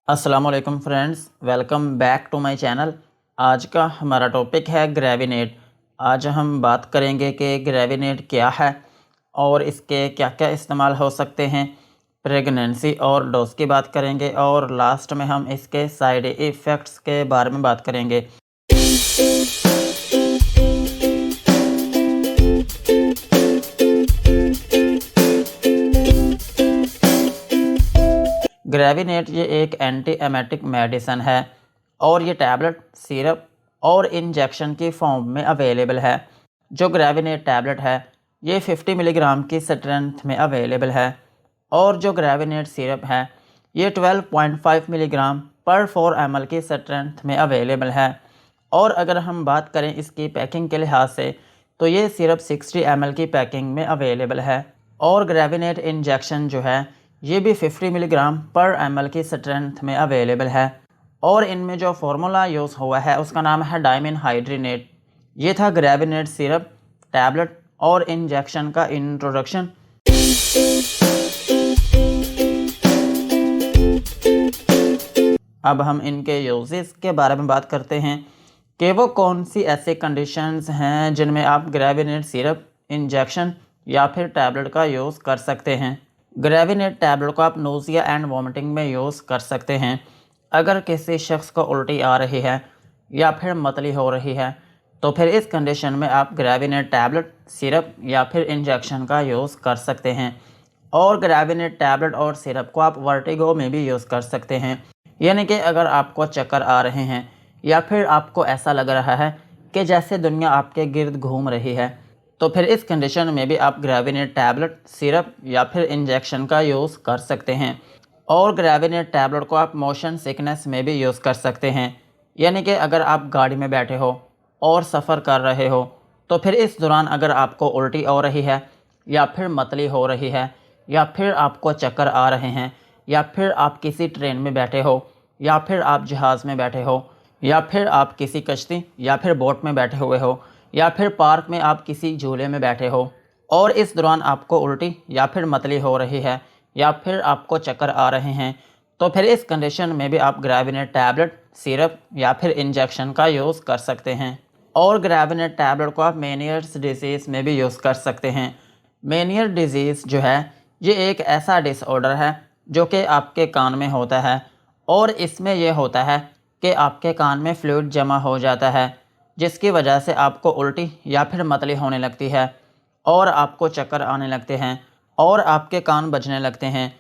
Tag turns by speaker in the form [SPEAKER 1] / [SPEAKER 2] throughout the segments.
[SPEAKER 1] अस्सलाम वालेकुम friends, welcome back to my channel. आज का हमारा टॉपिक है ग्रेविनेट। आज हम बात करेंगे कि ग्रेविनेट क्या है और इसके क्या क्या इस्तेमाल हो सकते हैं। प्रेगनेंसी और डोज की बात करेंगे और लास्ट में हम इसके साइड इफ़ेक्ट्स के बारे में बात करेंगे। ग्रेविनेट ये एक एंटी एमेटिक मेडिसन है और ये टैबलेट, सिरप और इंजेक्शन की फॉर्म में अवेलेबल है। जो ग्रेविनेट टैबलेट है ये 50 मिलीग्राम की स्ट्रेंथ में अवेलेबल है और जो ग्रेविनेट सिरप है ये 12.5 मिलीग्राम पर 4 ml की स्ट्रेंथ में अवेलेबल है। और अगर हम बात करें इसकी पैकिंग के लिहाज से तो ये सिर्फ 60 ml की पैकिंग में अवेलेबल है और ग्रेविनेट इंजेक्शन जो है ये भी 50 मिलीग्राम पर ml की स्ट्रेंथ में अवेलेबल है। और इनमें जो फार्मूला यूज़ हुआ है उसका नाम है डायमिन हाइड्रेनेट। ये था ग्रेविनेट सिरप, टैबलेट और इंजेक्शन का इंट्रोडक्शन। अब हम इनके यूजेस के बारे में बात करते हैं कि वो कौन सी ऐसी कंडीशंस हैं जिनमें आप ग्रेविनेट सिरप, इंजेक्शन या फिर टैबलेट का यूज़ कर सकते हैं। ग्रेविनेट टैबलेट को आप नोज़िया एंड वॉमिटिंग में यूज़ कर सकते हैं। अगर किसी शख्स को उल्टी आ रही है या फिर मतली हो रही है तो फिर इस कंडीशन में आप ग्रेविनेट टैबलेट, सिरप या फिर इंजेक्शन का यूज़ कर सकते हैं। और ग्रेविनेट टैबलेट और सिरप को आप वर्टिगो में भी यूज़ कर सकते हैं, यानी कि अगर आपको चक्कर आ रहे हैं या फिर आपको ऐसा लग रहा है कि जैसे दुनिया आपके गिर्द घूम रही है तो फिर इस कंडीशन में भी आप ग्रेविनेट टैबलेट, सिरप या फिर इंजेक्शन का यूज़ कर सकते हैं। और ग्रेविनेट टैबलेट को आप मोशन सिकनेस में भी यूज़ कर सकते हैं, यानी कि अगर आप गाड़ी में बैठे हो और सफ़र कर रहे हो तो फिर इस दौरान अगर आपको उल्टी हो रही है या फिर मतली हो रही है या फिर आपको चक्कर आ रहे हैं या फिर आप किसी ट्रेन में बैठे हो या फिर आप जहाज़ में बैठे हो या फिर आप किसी कश्ती या फिर बोट में बैठे हुए हो या फिर पार्क में आप किसी झूले में बैठे हो और इस दौरान आपको उल्टी या फिर मतली हो रही है या फिर आपको चक्कर आ रहे हैं तो फिर इस कंडीशन में भी आप ग्रेविनेट टैबलेट, सिरप या फिर इंजेक्शन का यूज़ कर सकते हैं। और ग्रेविनेट टैबलेट को आप मेनियर्स डिजीज़ में भी यूज़ कर सकते हैं। मेनियर डिजीज़ जो है ये एक ऐसा डिसऑर्डर है जो कि आपके कान में होता है और इसमें यह होता है कि आपके कान में फ्लूइड जमा हो जाता है जिसकी वजह से आपको उल्टी या फिर मतली होने लगती है और आपको चक्कर आने लगते हैं और आपके कान बजने लगते हैं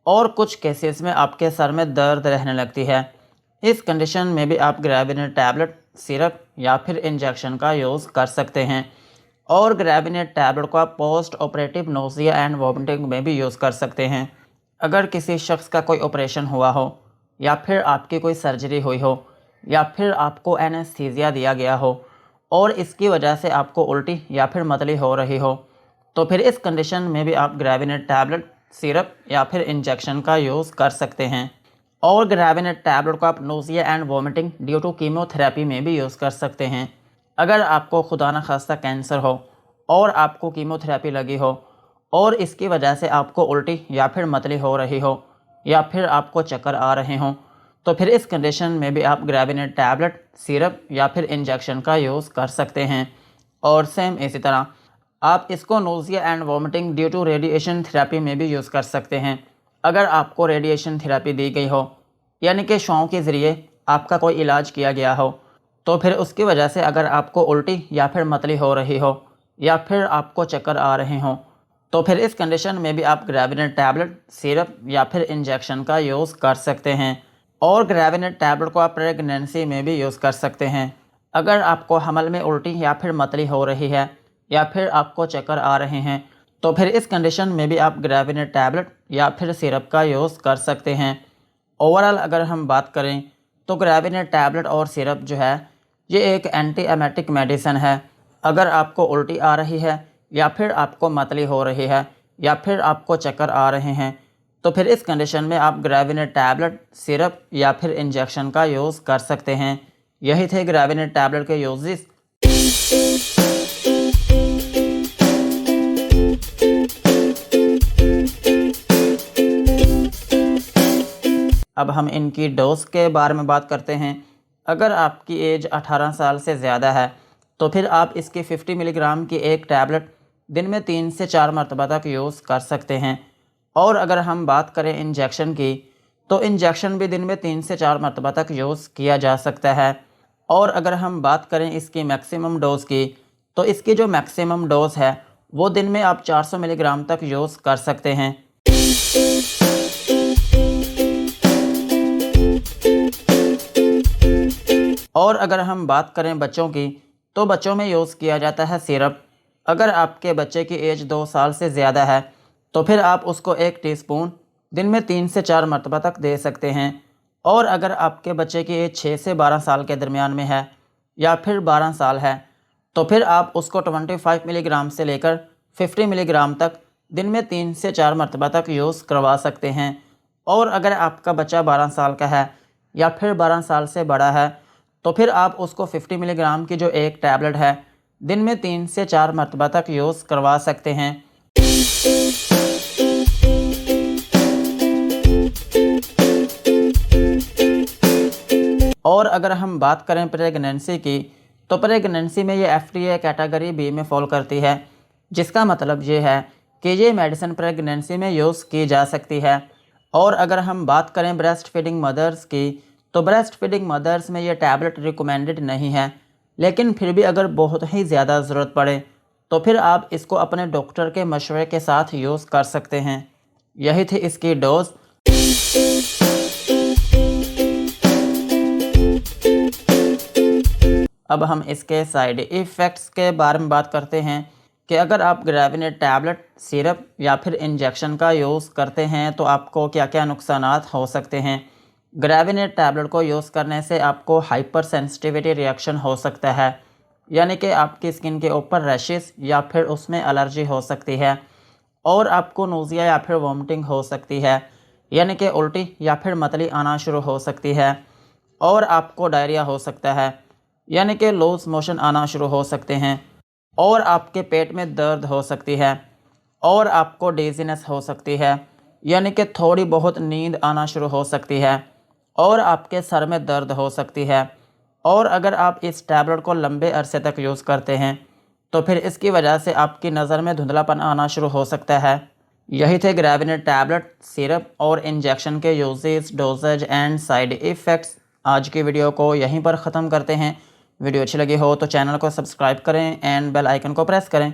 [SPEAKER 1] और कुछ केसेस में आपके सर में दर्द रहने लगती है। इस कंडीशन में भी आप ग्रेविनेट टैबलेट, सिरप या फिर इंजेक्शन का यूज़ कर सकते हैं। और ग्रेविनेट टैबलेट को आप post operative nausea and vomiting में भी यूज़ कर सकते हैं। अगर किसी शख्स का कोई ऑपरेशन हुआ हो या फिर आपकी कोई सर्जरी हुई हो या फिर आपको एनेस्थीसिया दिया गया हो और इसकी वजह से आपको उल्टी या फिर मतली हो रही हो तो फिर इस कंडीशन में भी आप ग्रेविनेट टैबलेट, सिरप या फिर इंजेक्शन का यूज़ कर सकते हैं। और ग्रेविनेट टैबलेट को आप nausea and vomiting due to chemotherapy में भी यूज़ कर सकते हैं। अगर आपको खुदा न खास्ता कैंसर हो और आपको कीमोथेरेपी लगी हो और इसकी वजह से आपको उल्टी या फिर मतली हो रही हो या फिर आपको चक्कर आ रहे हों तो फिर इस कंडीशन में भी आप ग्रेविनेट टैबलेट, सिरप या फिर इंजेक्शन का यूज़ कर सकते हैं। और सेम इसी तरह आप इसको nausea and vomiting due to radiation therapy में भी यूज़ कर सकते हैं। अगर आपको रेडिएशन थेरेपी दी गई हो यानी कि शुआओं के ज़रिए आपका कोई इलाज किया गया हो तो फिर उसकी वजह से अगर आपको उल्टी या फिर मतली हो रही हो या फिर आपको चक्कर आ रहे हों तो फिर इस कंडीशन में भी आप ग्रेविनेट टैबलेट, सिरप या फिर इंजेक्शन का यूज़ कर सकते हैं। और ग्रेविनेट टैबलेट को आप प्रेगनेंसी में भी यूज़ कर सकते हैं। अगर आपको हमल में उल्टी या फिर मतली हो रही है या फिर आपको चक्कर आ रहे हैं तो फिर इस कंडीशन में भी आप ग्रेविनेट टैबलेट या फिर सिरप का यूज़ कर सकते हैं। ओवरऑल अगर हम बात करें तो ग्रेविनेट टैबलेट और सिरप जो है ये एक एंटी एमेटिक मेडिसन है। अगर आपको उल्टी आ रही है या फिर आपको मतली हो रही है या फिर आपको चक्कर आ रहे हैं तो फिर इस कंडीशन में आप ग्रेविनेट टैबलेट, सिरप या फिर इंजेक्शन का यूज़ कर सकते हैं। यही थे ग्रेविनेट टैबलेट के यूजेस। अब हम इनकी डोज के बारे में बात करते हैं। अगर आपकी एज 18 साल से ज़्यादा है तो फिर आप इसकी 50 मिलीग्राम की एक टैबलेट दिन में 3 से 4 मरतबा तक यूज़ कर सकते हैं। और अगर हम बात करें इंजेक्शन की, तो इंजेक्शन भी दिन में 3 से 4 मरतबा तक यूज़ किया जा सकता है। और अगर हम बात करें इसकी मैक्सिमम डोज़ की, तो इसकी जो मैक्सिमम डोज़ है वो दिन में आप 400 मिलीग्राम तक यूज़ कर सकते हैं। और अगर हम बात करें बच्चों की, तो बच्चों में यूज़ किया जाता है सिरप। अगर आपके बच्चे की एज 2 साल से ज़्यादा है तो फिर आप उसको 1 टीस्पून दिन में 3 से 4 मरतबा तक दे सकते हैं। और अगर आपके बच्चे की एज 6 से 12 साल के दरमियान में है या फिर 12 साल है तो फिर आप उसको 25 मिलीग्राम से लेकर 50 मिलीग्राम तक दिन में 3 से 4 मरतबा तक यूज़ करवा सकते हैं। और अगर आपका बच्चा 12 साल का है या फिर 12 साल से बड़ा है तो फिर आप उसको 50 मिलीग्राम की जो एक टैबलेट है दिन में 3 से 4 मरतबा तक यूज़ करवा सकते हैं। और अगर हम बात करें प्रेगनेंसी की, तो प्रेगनेंसी में ये FDA कैटेगरी बी में फॉल करती है, जिसका मतलब ये है कि ये मेडिसिन प्रेगनेंसी में यूज़ की जा सकती है। और अगर हम बात करें ब्रेस्ट फीडिंग मदर्स की, तो ब्रेस्ट फीडिंग मदर्स में ये टैबलेट रिकमेंडेड नहीं है, लेकिन फिर भी अगर बहुत ही ज़्यादा ज़रूरत पड़े तो फिर आप इसको अपने डॉक्टर के मशवरे के साथ यूज़ कर सकते हैं। यही थी इसकी डोज। अब हम इसके साइड इफ़ेक्ट्स के बारे में बात करते हैं कि अगर आप ग्रेविनेट टैबलेट, सिरप या फिर इंजेक्शन का यूज़ करते हैं तो आपको क्या क्या नुकसानात हो सकते हैं। ग्रेविनेट टैबलेट को यूज़ करने से आपको हाइपर सेंसिटिविटी रिएक्शन हो सकता है, यानी कि आपकी स्किन के ऊपर रैशेस या फिर उसमें एलर्जी हो सकती है। और आपको नोज़िया या फिर वॉमिटिंग हो सकती है, यानी कि उल्टी या फिर मतली आना शुरू हो सकती है। और आपको डायरिया हो सकता है, यानी कि लूज़ मोशन आना शुरू हो सकते हैं। और आपके पेट में दर्द हो सकती है। और आपको डेजीनेस हो सकती है, यानी कि थोड़ी बहुत नींद आना शुरू हो सकती है। और आपके सर में दर्द हो सकती है। और अगर आप इस टैबलेट को लंबे अरसे तक यूज़ करते हैं तो फिर इसकी वजह से आपकी नज़र में धुंधलापन आना शुरू हो सकता है। यही थे ग्रेविनेट टैबलेट, सिरप और इंजेक्शन के uses, dosages and side effects. आज की वीडियो को यहीं पर ख़त्म करते हैं। वीडियो अच्छी लगी हो तो चैनल को सब्सक्राइब करें एंड बेल आइकन को प्रेस करें।